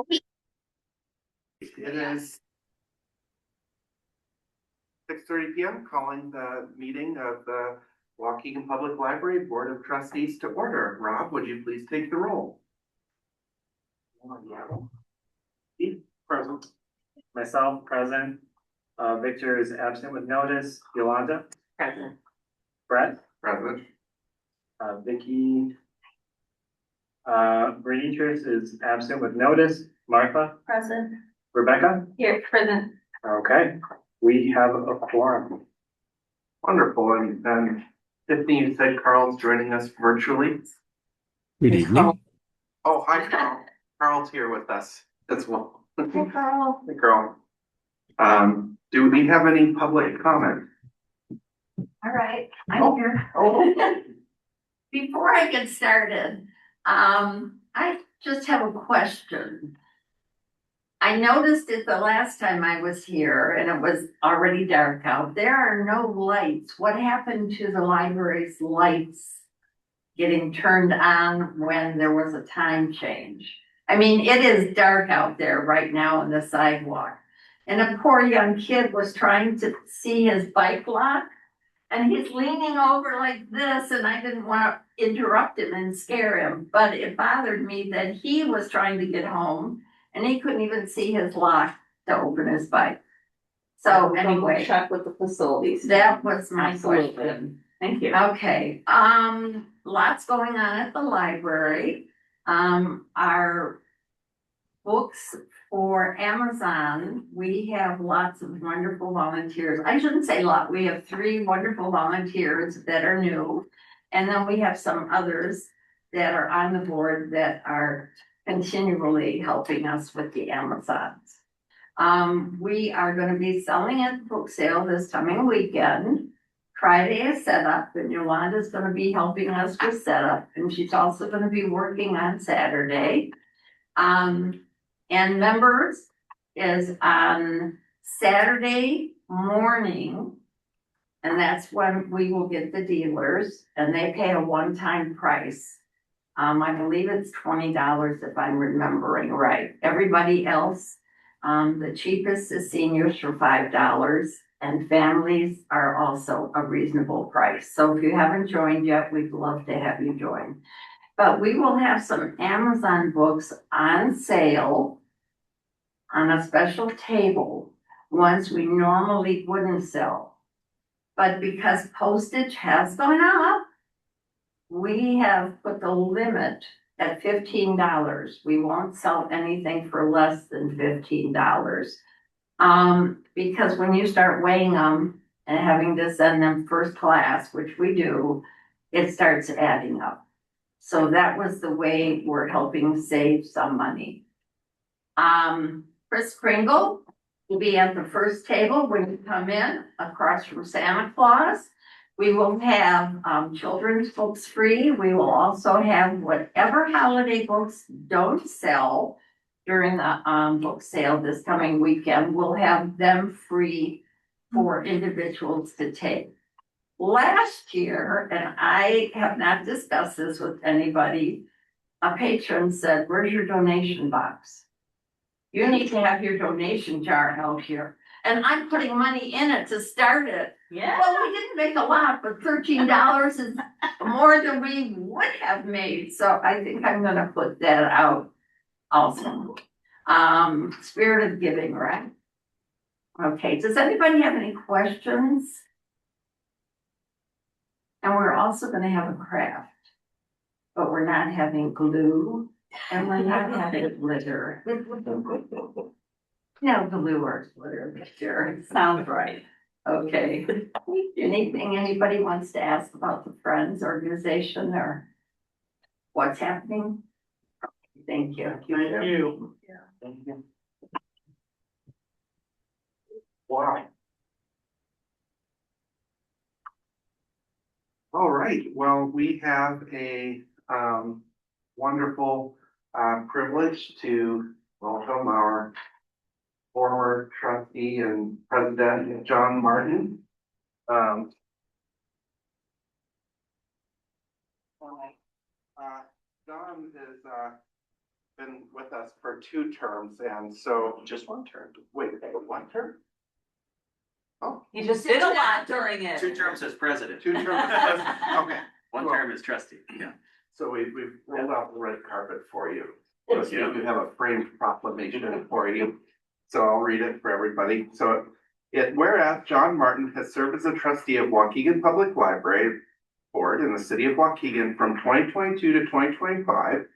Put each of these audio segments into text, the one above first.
It is 6:30 p.m. calling the meeting of the Waukegan Public Library Board of Trustees to order. Rob, would you please take the roll? Present. Myself, present. Victor is absent with notice. Yolanda? Present. Brett? Present. Vicky? Beatrice is absent with notice. Martha? Present. Rebecca? Here, present. Okay, we have a quorum. Wonderful. And Tiffany, you said Carl's joining us virtually. Good evening. Oh, hi, Carl. Carl's here with us as well. Hey, Carl. Hey, Carl. Do we have any public comment? All right, I'm Oh. here. Oh, Before I get started, I just have a question. I noticed it the last time I was here and it was already dark out. There are no lights. What happened to the library's lights getting turned on when there was a time change? I mean, it is dark out there right now on the sidewalk. And a poor young kid was trying to see his bike lock. And he's leaning over like this, and I didn't want to interrupt him and scare him, but it bothered me that he was trying to get home and he couldn't even see his lock to open his bike. So anyway, Check with the facilities. that was my Absolutely. question. Thank you. Okay, lots going on at the library. Our books for Amazon, we have lots of wonderful volunteers. I shouldn't say lot, we have 3 wonderful volunteers that are new. And then we have some others that are on the board that are continually helping us with the Amazons. We are gonna be selling at the book sale this coming weekend. Friday is setup, and Yolanda's gonna be helping us with setup, and she's also gonna be working on Saturday. And members is on Saturday morning. And that's when we will get the dealers, and they pay a one-time price. I believe it's $20 if I'm remembering right. Everybody else, the cheapest is seniors for $5, and families are also a reasonable price. So if you haven't joined yet, we'd love to have you join. But we will have some Amazon books on sale on a special table, ones we normally wouldn't sell. But because postage has gone up, we have put the limit at $15. We won't sell anything for less than $15. Because when you start weighing them and having to send them first class, which we do, it starts adding up. So that was the way we're helping save some money. Chris Kringle will be at the first table when you come in, across from Santa Claus. We will have children's books free. We will also have whatever holiday books don't sell during the book sale this coming weekend. We'll have them free for individuals to take. Last year, and I have not discussed this with anybody, a patron said, "Where's your donation box? You need to have your donation jar out here." And I'm putting money in it to start it. Yeah. Well, we didn't make a lot, but $13 is more than we would have made. So I think I'm gonna put that out also. Spirit of giving, right? Okay, does anybody have any questions? And we're also gonna have a craft, but we're not having glue and we're not having glitter. No glue or glitter this year. Sounds right. Okay. Anything anybody wants to ask about the Friends organization or what's happening? Thank you. Thank you. Thank you. wow. All right, well, we have a wonderful privilege to welcome our former trustee and president, John Martin. John has been with with us for 2 terms, and so. Just 1 term. Wait, 1 term? Oh, You just did a lot during it. 2 terms as president. 2 terms, okay. 1 term as trustee, yeah. So we've rolled out the red carpet for you. So you have a framed proclamation for you. So I'll read it for everybody. So whereas John Martin has served as a trustee of Waukegan Public Library Board in the city of Waukegan from 2022 to 2025.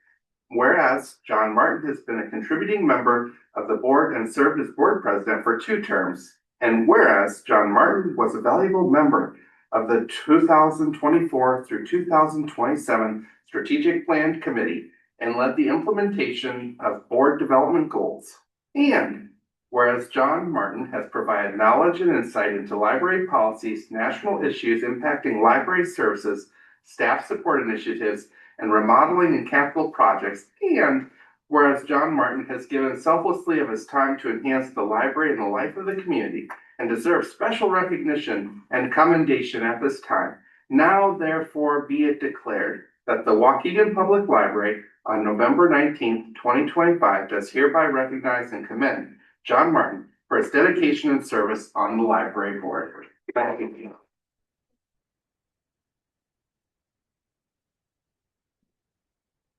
Whereas John Martin has been a contributing member of the board and served as board president for 2 terms. And whereas John Martin was a valuable member of the 2024 through 2027 Strategic Plan Committee and led the implementation of board development goals. And whereas John Martin has provided knowledge and insight into library policies, national issues impacting library services, staff support initiatives, and remodeling and capital projects. And whereas John Martin has given selflessly of his time to enhance the library and the life of the community and deserves special recognition and commendation at this time. Now therefore be it declared that the Waukegan Public Library on November 19th, 2025 does hereby recognize and commend John Martin for his dedication and service on the library board. Thank you.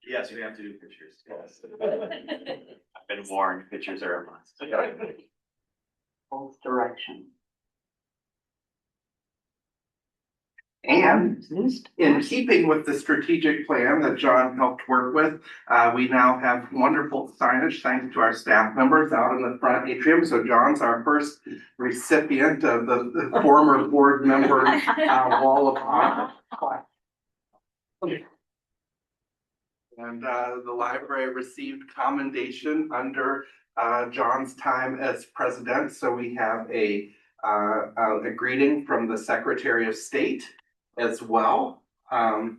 Yes, we have to do pictures. Yes. I've been warned, pictures are a must. Both directions. And in keeping with the strategic plan that John helped work with, we now have wonderful signage thanks to our staff members out in the front atrium. So John's our first recipient of the former board member wall of honor. And the library received commendation under John's time as president. So we have a greeting from the Secretary of State as well. Okay.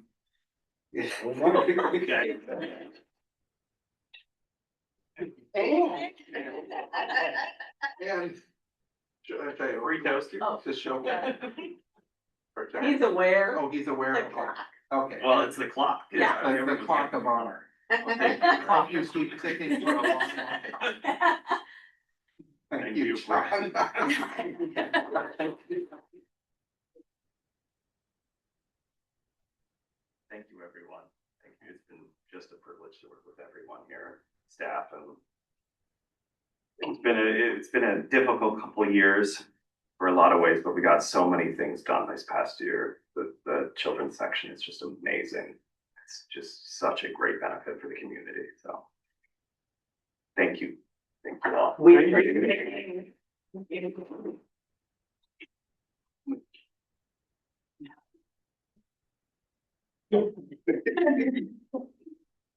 And should I tell you, Free toaster? to show. He's aware. Oh, he's aware of that. Okay. Well, it's the clock. Yeah. That's the clock of honor. Hope you keep ticking for a long time. Thank you, John. Thank you, everyone. Thank you. It's been just a privilege to work with everyone here, staff, and it's been a difficult couple of years for a lot of ways, but we got so many things done this past year. The children's section is just amazing. It's just such a great benefit for the community. So thank you. Thank you all.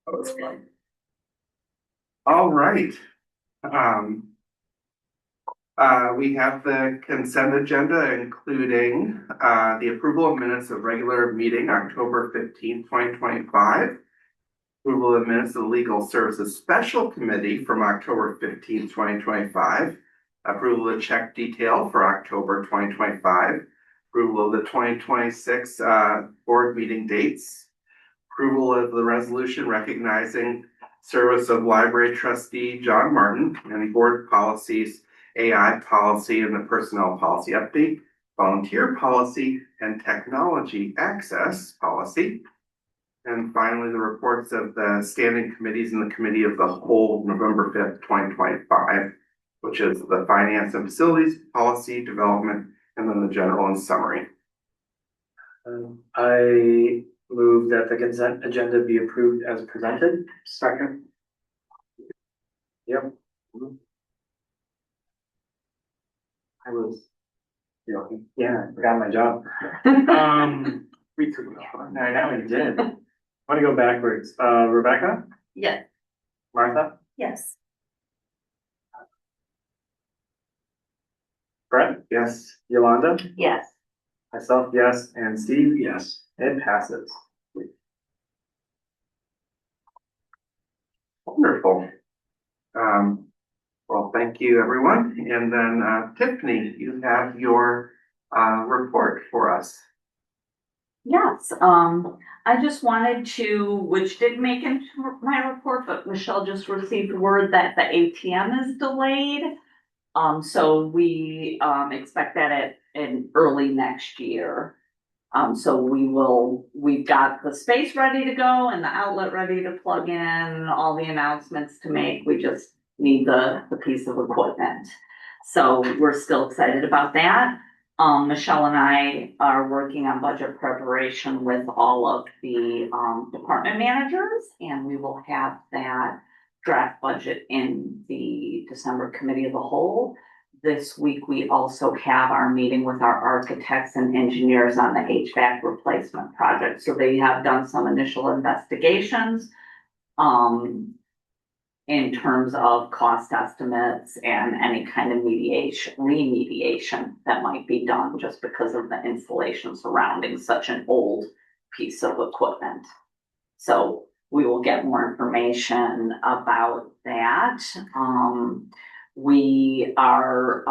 Oh, it's fun. All right. We have the consent agenda, including the approval of minutes of regular meeting October 15th, 2025. Approval of minutes of the Legal Services Special Committee from October 15th, 2025. Approval of check detail for October 2025. Approval of the 2026 board meeting dates. Approval of the resolution recognizing service of library trustee John Martin and board policies, AI policy and the personnel policy update, volunteer policy and technology access policy. And finally, the reports of the standing committees and the committee of the whole November 5th, 2025, which is the finance and facilities, policy, development, and then the general and summary. I move that the consent agenda be approved as presented. Second. Yep. I was, yeah, I forgot my job. We could. I know you did. I want to go backwards. Rebecca, Yes. Martha, Yes. Brett, Yes. Yolanda, Yes. myself, yes, and Steve, yes. It passes. Wonderful. Well, thank you, everyone. And then Tiffany, you have your report for us. Yes, I just wanted to, which didn't make into my report, but Michelle just received word that the ATM is delayed. So we, expect that in early next year. So we've got the space ready to go and the outlet ready to plug in, all the announcements to make. We just need the piece of equipment. So we're still excited about that. Michelle and I are working on budget preparation with all of the, department managers, and we will have that draft budget in the December committee of the whole. This week, we also have our meeting with our architects and engineers on the HVAC replacement project. So they have done some initial investigations in terms of cost estimates and any kind of remediation that might be done just because of the installation surrounding such an old piece of equipment. So we will get more information about that. We are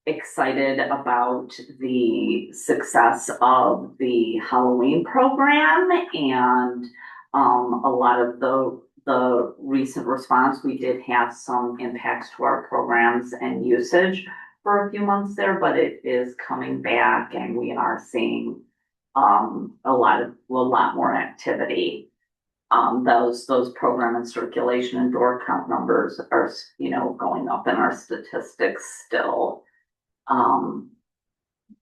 excited about the success of the Halloween program and a lot of the recent response. We did have some impacts to our programs and usage for a few months there, but it is coming back and we are seeing a lot more activity. Those program and circulation and door count numbers are, going up in our statistics still.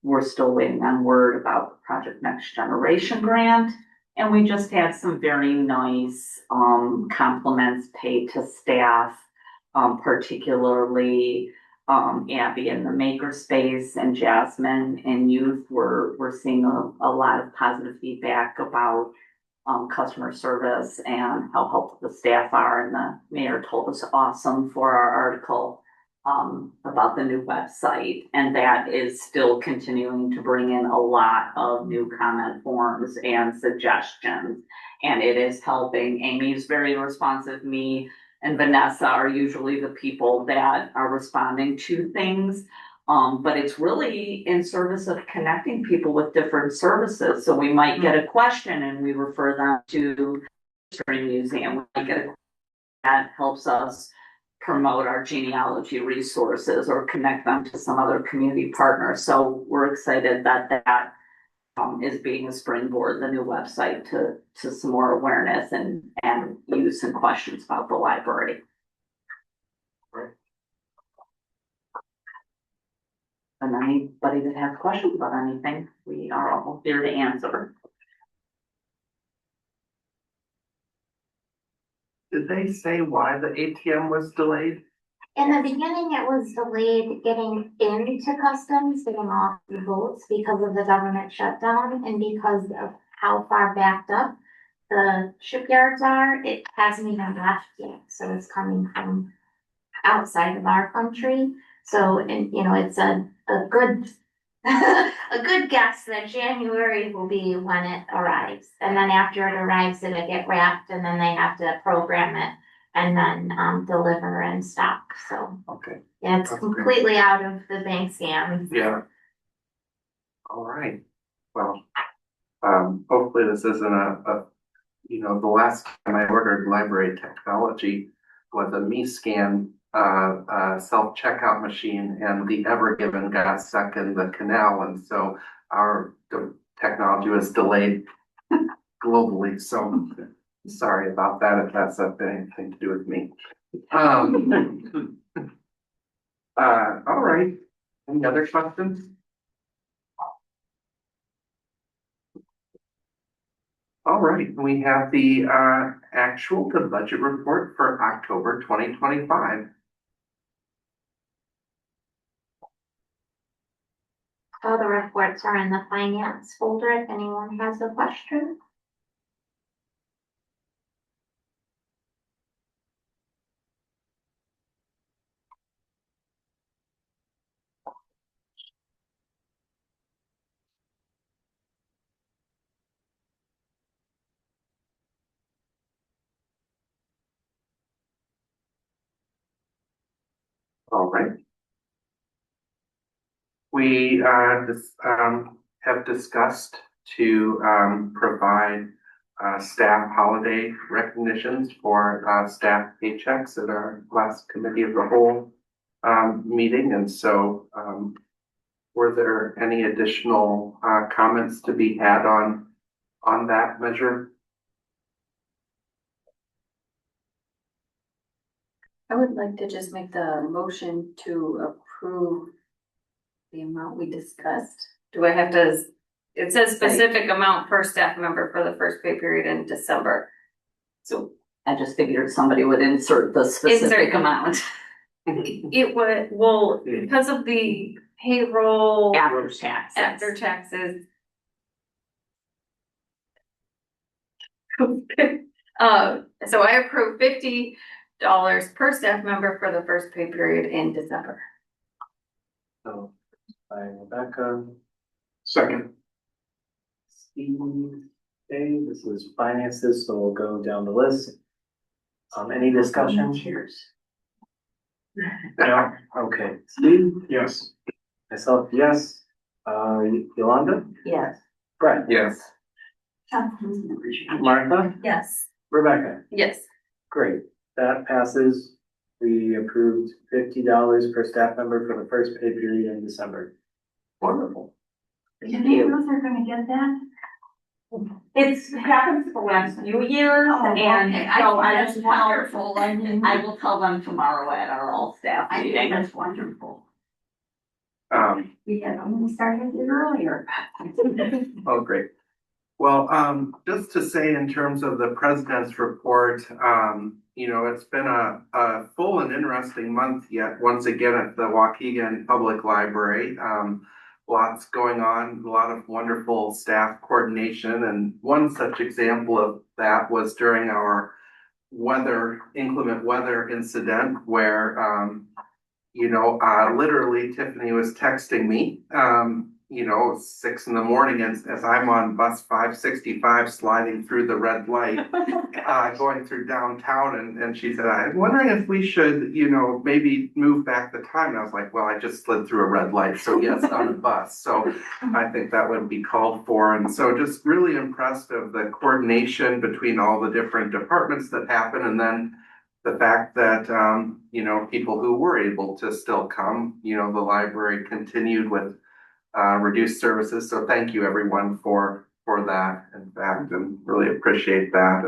We're still waiting on word about the Project Next Generation grant. And we just had some very nice, compliments paid to staff, particularly, Abby in the makerspace and Jasmine in youth. We're seeing a lot of positive feedback about customer service and how helpful the staff are. And the mayor told us awesome for our article about the new website. And that is still continuing to bring in a lot of new comment forms and suggestions. And it is helping. Amy's very responsive. Me and Vanessa are usually the people that are responding to things. But it's really in service of connecting people with different services. So we might get a question and we refer them to the History Museum. We might get a that helps us promote our genealogy resources or connect them to some other community partner. So we're excited that is being a springboard, the new website to some more awareness and use and questions about the library. And anybody that has questions about anything, we are all here to answer. Did they say why the ATM was delayed? In the beginning, it was delayed getting into customs, getting off the boats because of the government shutdown and because of how far backed up the shipyards are. It hasn't even left yet, so it's coming from outside of our country. So, and it's a good a good guess that January will be when it arrives. And then after it arrives, it'll get wrapped and then they have to program it and then deliver and stock. So Okay, yeah, it's That's great. completely out of the bank's hands. yeah. All right, well, hopefully this isn't the last time I ordered library technology was a MeScan self-checkout machine, and the Ever Given got stuck in the canal, and so our technology was delayed globally, so sorry about that if that's anything to do with me. All right, any other questions? All right, we have the actual to budget report for October 2025. All the reports are in the finance folder if anyone has a question. All right. We have discussed to provide staff holiday recognitions for staff paychecks at our last committee of the whole meeting. And so were there any additional comments to be had on that measure? I would like to just make the motion to approve the amount we discussed. Do I have to, it says specific amount per staff member for the first pay period in December. So I just figured somebody would insert the specific Insert. amount it would, well, because of the payroll after taxes. after taxes. So I approve $50 per staff member for the first pay period in December. So, by Rebecca, Second. Steve, okay, this is finances, so we'll go down the list. Any discussion? Cheers. No, okay, Steve, Yes. myself, yes, Yolanda, Yes. Brett, Yes. Martha, Yes. Rebecca, Yes. great, that passes. We approved $50 per staff member for the first pay period in December. Wonderful. Do you think they're gonna get that? It's happens the last few years and so I just wonderful. I mean, I will tell them tomorrow at our all staff I think meeting. that's wonderful. We had only started it earlier. Oh, great. Well, just to say in terms of the president's report, you know, it's been a full and interesting month yet, once again at the Waukegan Public Library. Lots going on, a lot of wonderful staff coordination, and one such example of that was during our inclement weather incident where, you know, literally Tiffany was texting me, you know, 6 a.m. as I'm on bus 565 sliding through the red light, going through downtown. And she said, I'm wondering if we should, you know, maybe move back the time. And I was like, well, I just slid through a red light. So yes, on a bus. So I think that would be called for. And so just really impressed of the coordination between all the different departments that happen. And then the fact that, you know, people who were able to still come, you know, the library continued with reduced services. So thank you everyone for that, in fact, and really appreciate that.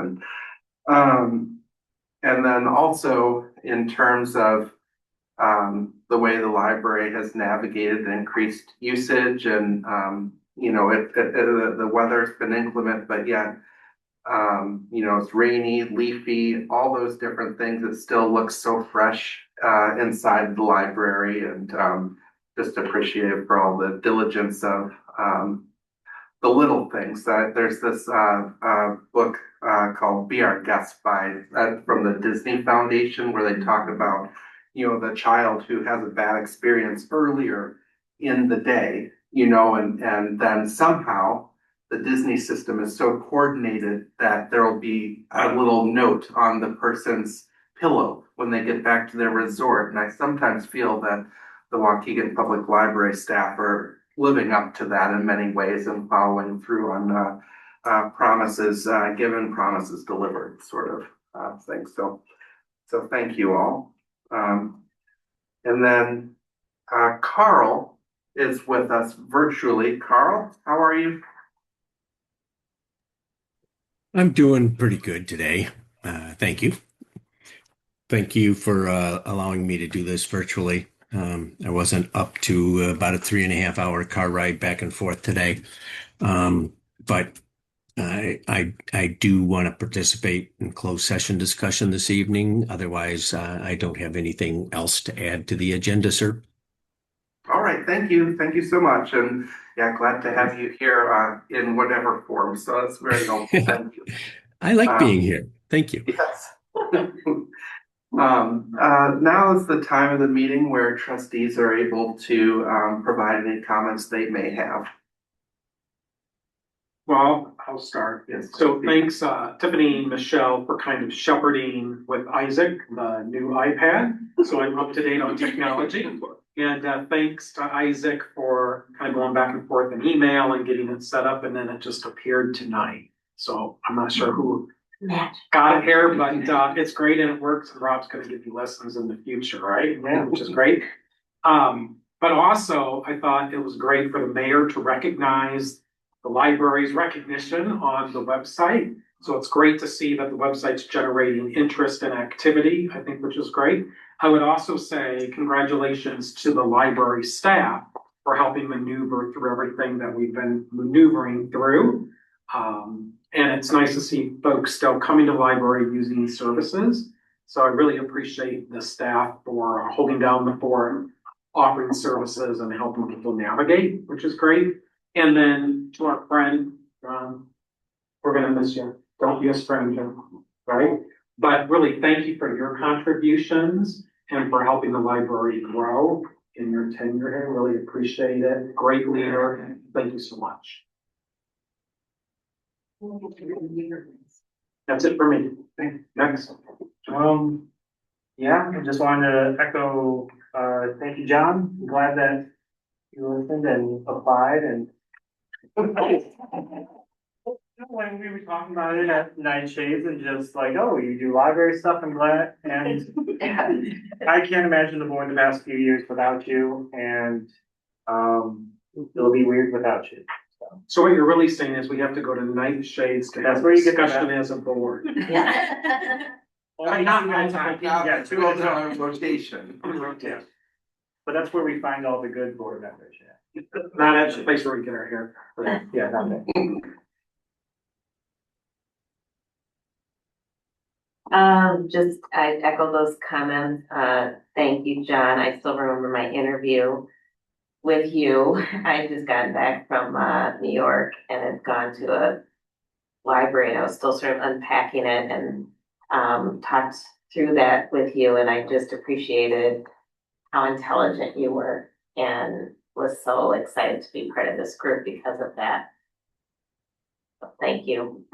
And then also in terms of the way the library has navigated the increased usage and you know, the weather's been inclement, but yet you know, it's rainy, leafy, all those different things. It still looks so fresh inside the library, and just appreciative for all the diligence of the little things. There's this book called Be Our Guest from the Disney Foundation, where they talk about, you know, the child who has a bad experience earlier in the day, you know, and then somehow the Disney system is so coordinated that there'll be a little note on the person's pillow when they get back to their resort. And I sometimes feel that the Waukegan Public Library staff are living up to that in many ways and following through on promises given, promises delivered sort of thing. So thank you all. And then Carl is with us virtually. Carl, how are you? I'm doing pretty good today. Thank you. Thank you for allowing me to do this virtually. I wasn't up to about a 3.5 hour car ride back and forth today. But I do want to participate in closed session discussion this evening. Otherwise, I don't have anything else to add to the agenda, sir. All right, thank you. Thank you so much. And yeah, glad to have you here in whatever form. So that's very helpful. Thank you. I like being here. Thank you. Yes. Now is the time of the meeting where trustees are able to provide any comments they may have. Well, I'll start. Yes. So thanks, Tiffany and Michelle, for kind of shepherding with Isaac, the new iPad. So I'm up to date on technology. And thanks to Isaac for kind of going back and forth in email and getting it set up, and then it just appeared tonight. So I'm not sure who got it here, but it's great and it works, and Rob's gonna give you lessons in the future, right? Yeah. Which is great. But also, I thought it was great for the mayor to recognize the library's recognition on the website. So it's great to see that the website's generating interest and activity, I think, which is great. I would also say congratulations to the library staff for helping maneuver through everything that we've been maneuvering through. And it's nice to see folks still coming to the library using these services. So I really appreciate the staff for holding down the fort, offering services and helping people navigate, which is great. And then to our friend, we're gonna miss you. Don't be a stranger, right? But really, thank you for your contributions and for helping the library grow in your tenure here. Really appreciate it. Great leader. Thank you so much. That's it for me. Next. Yeah, I just wanted to echo, thank you, John. I'm glad that you listened and applied and when we were talking about it at Nightshades and just like, oh, you do library stuff, I'm glad. And I can't imagine the board the past few years without you, and it'll be weird without you. So what you're really saying is we have to go to Nightshades to That's have where you get the discussion as a board. Only Not two at a multiple time. people. Yeah, two at a time. rotation. Yeah. But that's where we find all the good board members, yeah. Not at the place where we get our hair. Yeah, not that. I echo those comments. Thank you, John. I still remember my interview with you. I just got back from, New York and had gone to a library and I was still sort of unpacking it and, talked through that with you, and I just appreciated how intelligent you were and was so excited to be part of this group because of that. So thank you.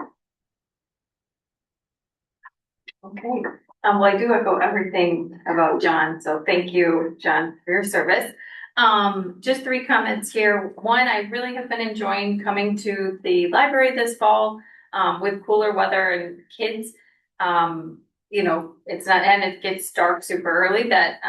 Okay, well, I do echo everything about John, so thank you, John, for your service. Just 3 comments here. One, I really have been enjoying coming to the library this fall, with cooler weather and kids. You know, it's not, and it gets dark super early that,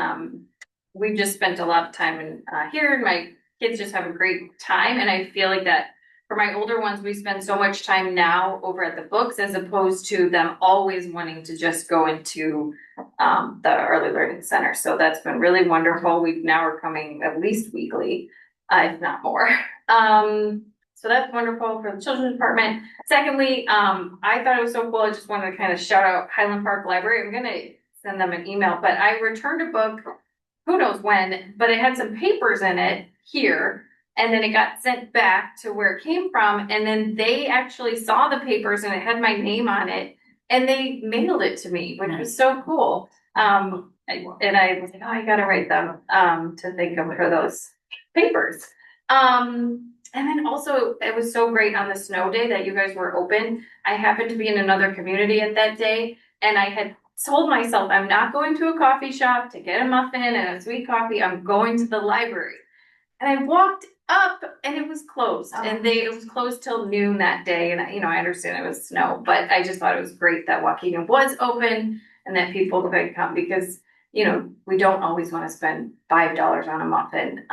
we've just spent a lot of time in, here, and my kids just have a great time, and I feel like that for my older ones, we spend so much time now over at the books as opposed to them always wanting to just go into the early learning center. So that's been really wonderful. We now are coming at least weekly, if not more. So that's wonderful for the children's department. Secondly, I thought it was so cool. I just wanted to kind of shout out Highland Park Library. I'm gonna send them an email, but I returned a book, who knows when, but it had some papers in it here. And then it got sent back to where it came from. And then they actually saw the papers and it had my name on it. And they mailed it to me, which was so cool. And I was like, oh, I gotta write them to thank them for those papers. And then also, it was so great on the snow day that you guys were open. I happened to be in another community at that day. And I had told myself, I'm not going to a coffee shop to get a muffin and a sweet coffee. I'm going to the library. And I walked up and it was closed, and it was closed till noon that day. And you know, I understand it was snow, but I just thought it was great that Waukegan was open and that people could come, because you know, we don't always want to spend $5 on a muffin,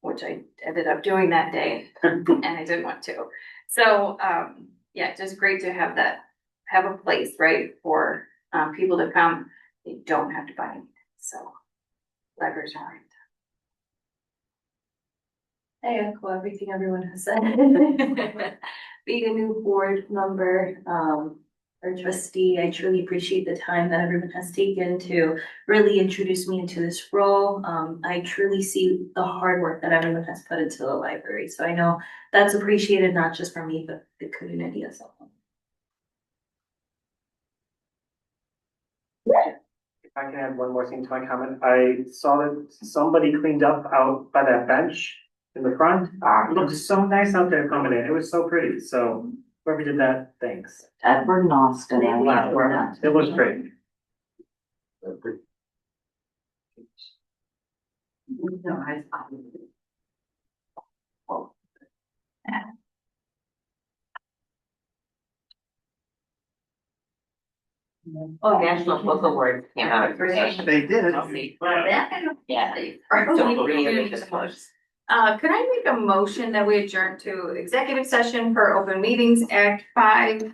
which I ended up doing that day and I didn't want to. So yeah, just great to have a place, right, for people to come. They don't have to buy anything. So libraries are right. I echo everything everyone has said. Being a new board member, or trustee, I truly appreciate the time that everyone has taken to really introduce me into this role. I truly see the hard work that everyone has put into the library. So I know that's appreciated not just from me, but the community as a whole. If I can add one more thing to my comment, I saw that somebody cleaned up out by that bench in the front. It looked so nice out there coming in. It was so pretty. So whoever did that, thanks. Edward Nostin. It was great. Oh, National Book Awards came out. They did. Yeah. Could I make a motion that we adjourn to executive session per Open Meetings Act 5? Do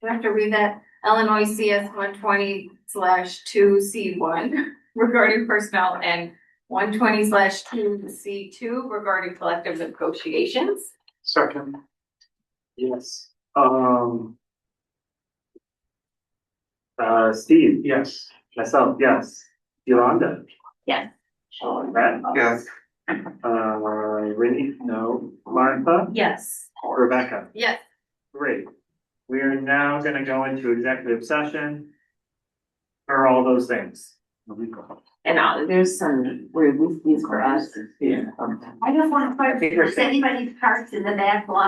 I have to read that? Illinois CS 120/2C1 regarding personnel and 120/2C2 regarding collective negotiations. Second. Yes. Steve? Yes. Myself, yes. Yolanda? Yes. Brett? Yes. Rennie? No. Martha? Yes. Rebecca? Yes. Great. We are now gonna go into executive session for all those things. And there's some, these for us. Yeah. I just want to clarify, if anybody's parked in the back lot